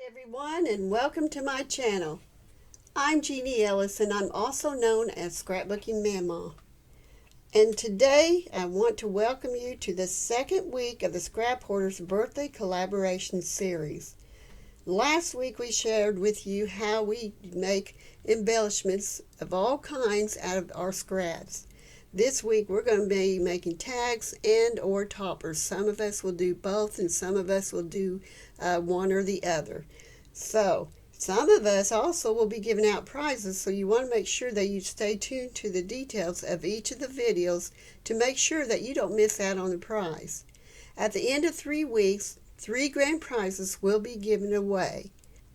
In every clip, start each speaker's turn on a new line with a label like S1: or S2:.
S1: Everyone, and welcome to my channel. I'm Jeannie Ellis, and I'm also known as Scrapbooking Mama. And today I want to welcome you to the second week of the Scrap Hoarders Birthday Collaboration Series. Last week we shared with you how we make embellishments of all kinds out of our scraps. This week we're going to be making tags and or toppers. Some of us will do both, and some of us will do one or the other. So, some of us also will be giving out prizes, so you want to make sure that you stay tuned to the details of each of the videos to make sure that you don't miss out on the prize. At the end of 3 weeks, 3 grand prizes will be given away.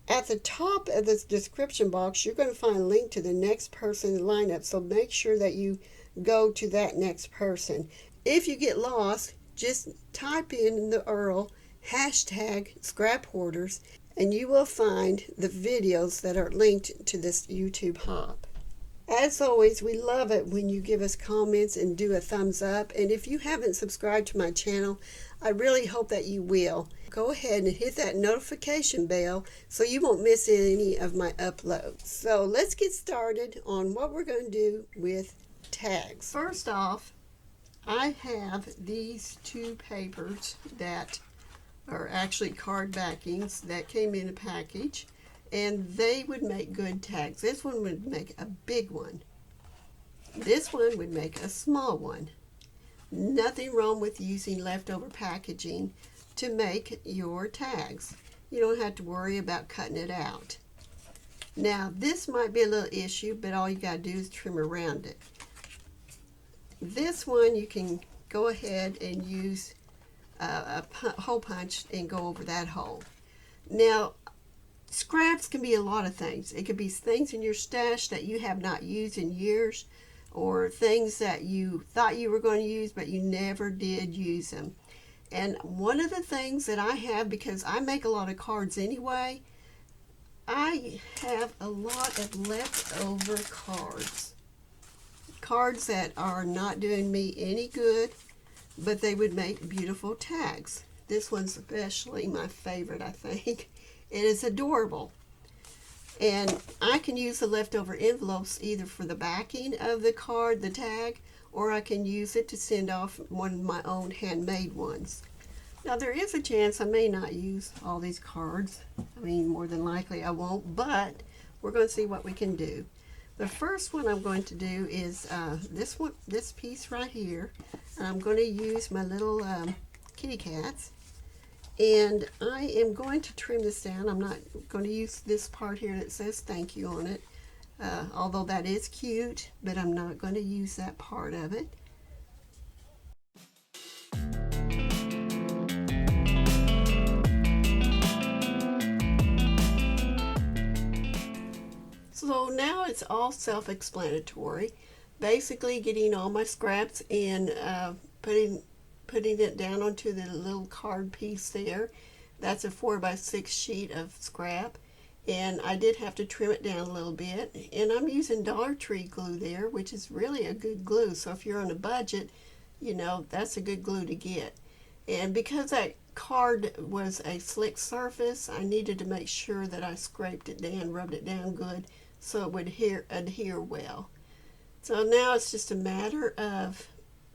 S1: At the top of the description box, you're going to find a link to the next person in the lineup, so make sure that you go to that next person. If you get lost, just type in the URL #ScrapHoarders, and you will find the videos that are linked to this YouTube hop. As always, we love it when you give us comments and do a thumbs up. And if you haven't subscribed to my channel, I really hope that you will. Go ahead and hit that notification bell so you won't miss any of my uploads. So let's get started on what we're going to do with tags. First off, I have these 2 papers that are actually card backings that came in a package, and they would make good tags. This one would make a big one. This one would make a small one. Nothing wrong with using leftover packaging to make your tags. You don't have to worry about cutting it out. Now, this might be a little issue, but all you got to do is trim around it. This one you can go ahead and use a hole punch and go over that hole. Now, scraps can be a lot of things. It could be things in your stash that you have not used in years, or things that you thought you were going to use but you never did use them. And one of the things that I have, because I make a lot of cards anyway, I have a lot of leftover cards. Cards that are not doing me any good, but they would make beautiful tags. This one's especially my favorite, I think. It is adorable. And I can use the leftover envelopes either for the backing of the card, the tag, or I can use it to send off one of my own handmade ones. Now, there is a chance I may not use all these cards. I mean, more than likely I won't, but we're going to see what we can do. The first one I'm going to do is this piece right here. And I'm going to use my little kitty cats, and I am going to trim this down. I'm not going to use this part here that says thank you on it, although that is cute, but I'm not going to use that part of it. So now it's all self-explanatory. Basically getting all my scraps and putting it down onto the little card piece there. That's a 4x6 sheet of scrap, and I did have to trim it down a little bit, and I'm using Dollar Tree glue there, which is really a good glue. So if you're on a budget, you know, that's a good glue to get. And because that card was a slick surface, I needed to make sure that I scraped it down, rubbed it down good, so it would adhere well. So now it's just a matter of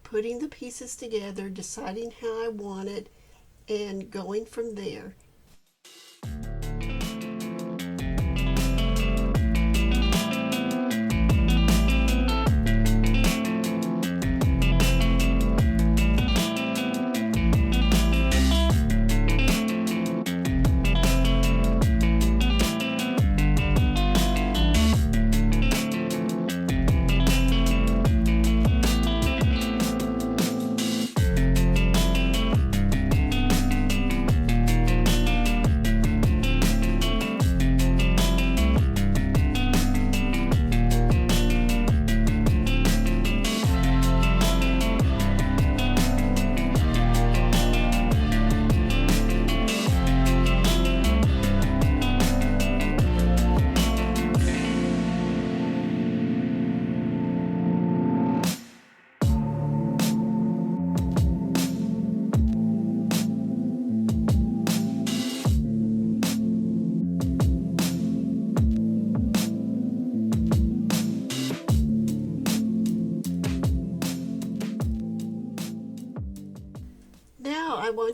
S1: putting the pieces together, deciding how I want it, and going from there.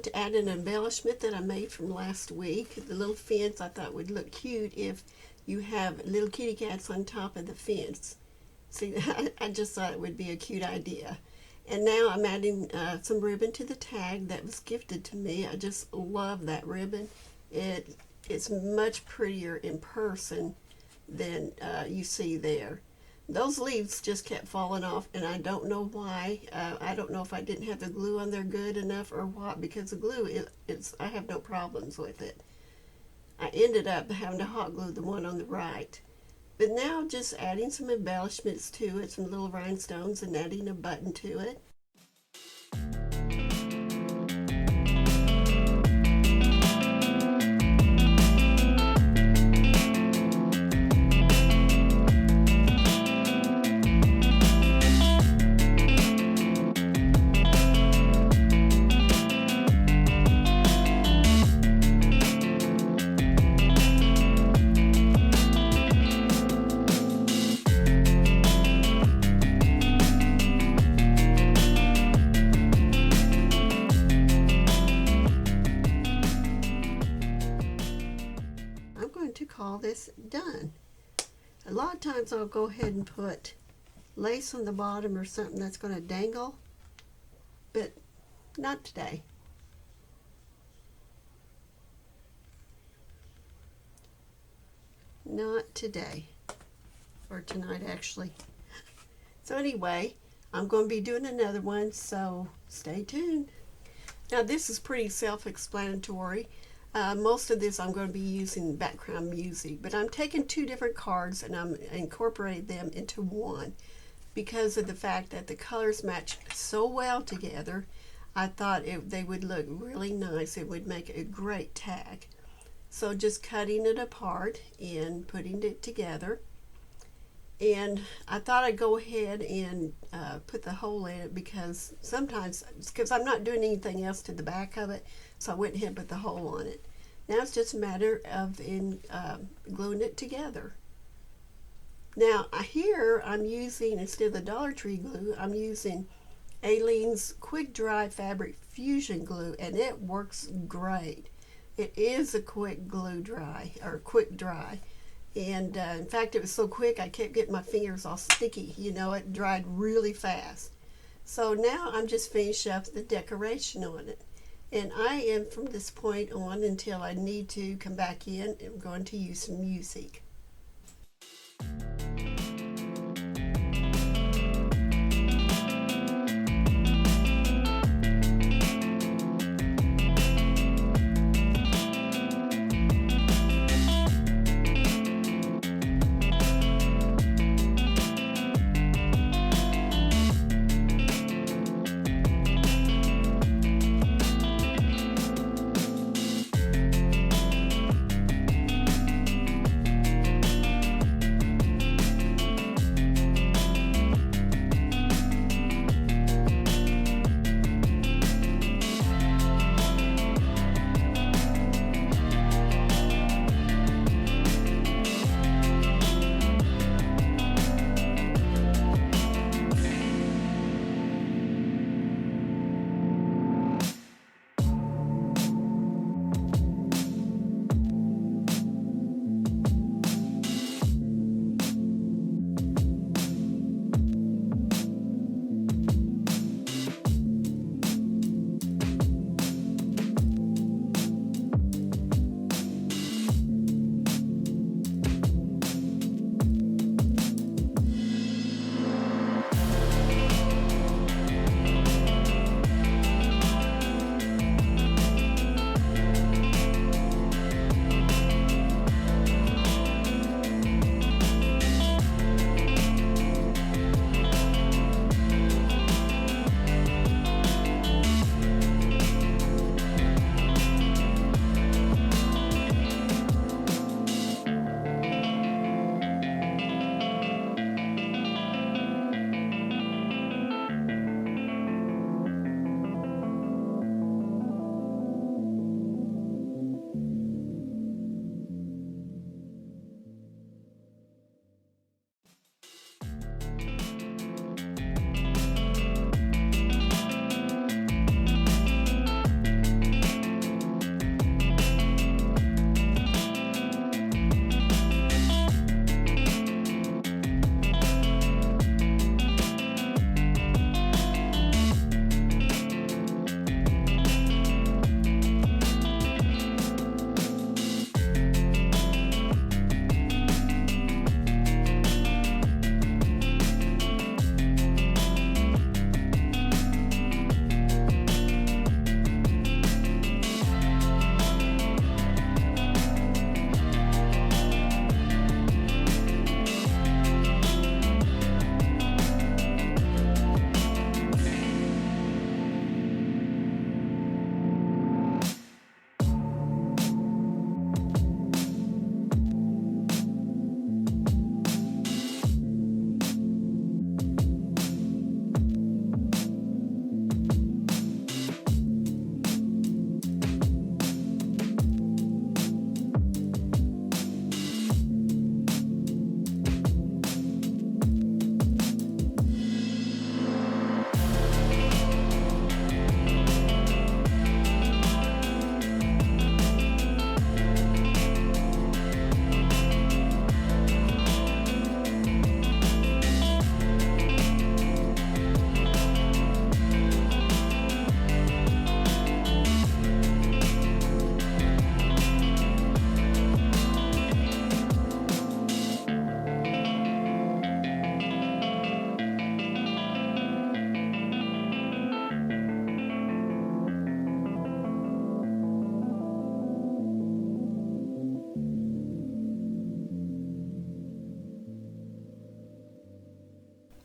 S1: want to add an embellishment that I made from last week. The little fence I thought would look cute if you have little kitty cats on top of the fence. See, I just thought it would be a cute idea. And now I'm adding some ribbon to the tag that was gifted to me. I just love that ribbon. It's much prettier in person than you see there. Those leaves just kept falling off, and I don't know why. I don't know if I didn't have the glue on there good enough or what, because the glue, I have no problems with it. I ended up having to hot glue the one on the right. But now just adding some embellishments to it, some little rhinestones, and adding a button to it. To call this done. A lot of times I'll go ahead and put lace on the bottom or something that's going to dangle, but not today. Not today, or tonight actually. So anyway, I'm going to be doing another one, so stay tuned. Now this is pretty self-explanatory. Most of this I'm going to be using background music, but I'm taking two different cards and I'm incorporating them into one because of the fact that the colors match so well together. I thought they would look really nice. It would make a great tag. So just cutting it apart and putting it together. And I thought I'd go ahead and put the hole in it because sometimes, because I'm not doing anything else to the back of it, so I went ahead and put the hole on it. Now it's just a matter of gluing it together. Now here I'm using, instead of the Dollar Tree glue, I'm using Aleene's Quick Dry Fabric Fusion Glue, and it works great. It is a quick glue dry, or quick dry. And in fact, it was so quick I kept getting my fingers all sticky. You know, it dried really fast. So now I'm just finished up the decoration on it. And I am, from this point on until I need to come back in, I'm going to use some music.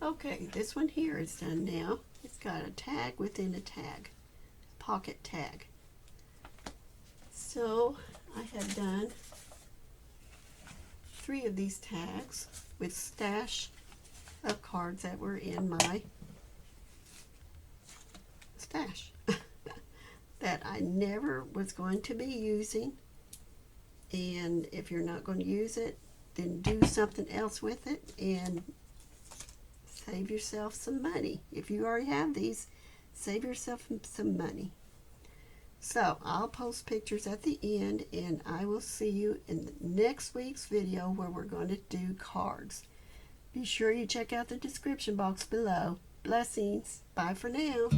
S1: Okay, this one here is done now. It's got a tag within a tag, pocket tag. So I have done 3 of these tags with stash of cards that were in my stash that I never was going to be using. And if you're not going to use it, then do something else with it and save yourself some money. If you already have these, save yourself some money. So I'll post pictures at the end, and I will see you in next week's video where we're going to do cards. Be sure you check out the description box below. Blessings. Bye for now.